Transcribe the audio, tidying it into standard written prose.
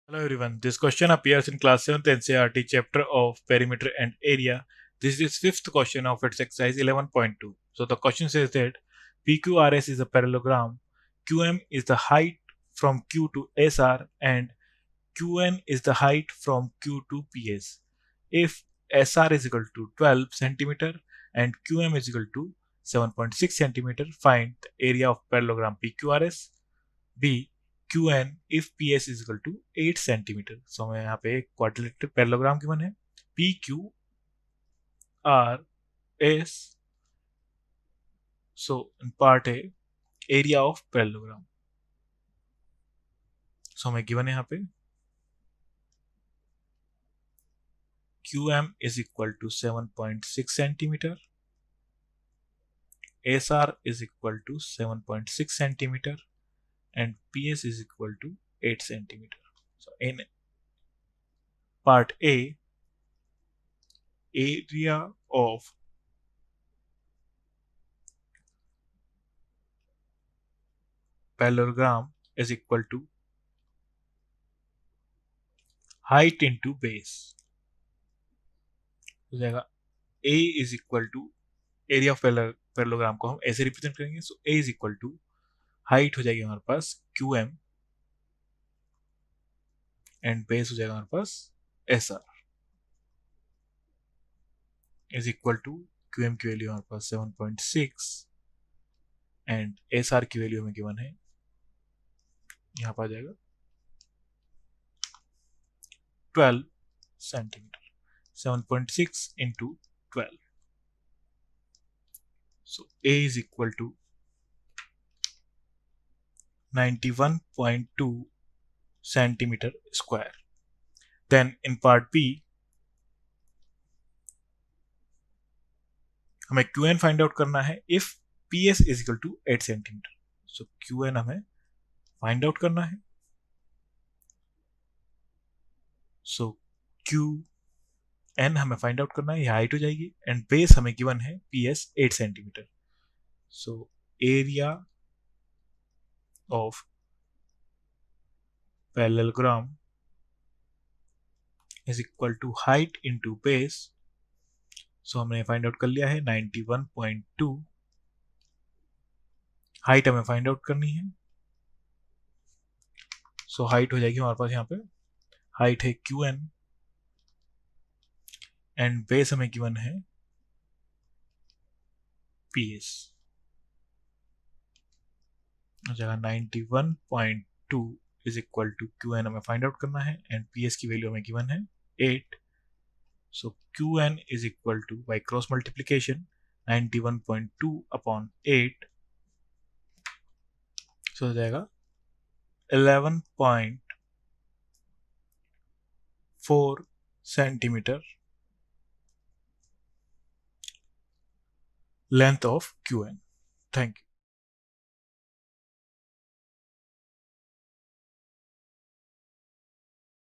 Hello everyone, this question appears in class 7th NCERT chapter of perimeter and area. This is fifth question of its exercise 11.2. So the question says that PQRS is a parallelogram, QM is the height from Q to SR and QN is the height from Q to PS. If SR is equal to 12 centimeter and QM is equal to 7.6 centimeter, find the area of parallelogram PQRS. B QN if PS is equal to 8 centimetre. So हमें यहाँ पे एक quadrilateral parallelogram given है. PQRS. So in part A, area of parallelogram. So हमें given है यहाँ पे QM is equal to 7.6 centimeter. SR is equal to 7.6 centimeter and PS is equal to 8 centimeter. So in part A, area of parallelogram is equal to height into base. हो जाएगा A is equal to area of parallelogram को हम ऐसे represent करेंगे. सो A is equal to height हो जाएगी हमारे पास QM and base हो जाएगा हमारे पास SR is equal to QM की वैल्यू हमारे पास 7.6 एंड SR की वैल्यू हमें गिवन है यहाँ पर आ जाएगा 12 centimetre. 7.6 into 12. So A is equal to 91.2 centimeter square. Then in part B, हमें QN फाइंड आउट करना है if PS is equal to 8 centimetre. So QN हमें फाइंड आउट करना है. So QN हमें फाइंड आउट करना है, ये हाइट हो जाएगी एंड बेस हमें गिवन है PS 8 centimetre. So area of parallelogram is equal to height into base. So हमने फाइंड आउट कर लिया है 91.2. हाइट हमें फाइंड आउट करनी है. सो हाइट हो जाएगी हमारे पास यहाँ पे, हाइट है QN एंड बेस हमें गिवन है PS. हो जाएगा 91.2 इज इक्वल टू QN हमें फाइंड आउट करना है एंड PS की वैल्यू हमें गिवन है 8. So QN is equal to, by cross multiplication, 91.2 upon 8. So हो जाएगा 11.4 centimeter length of QN. Thank you.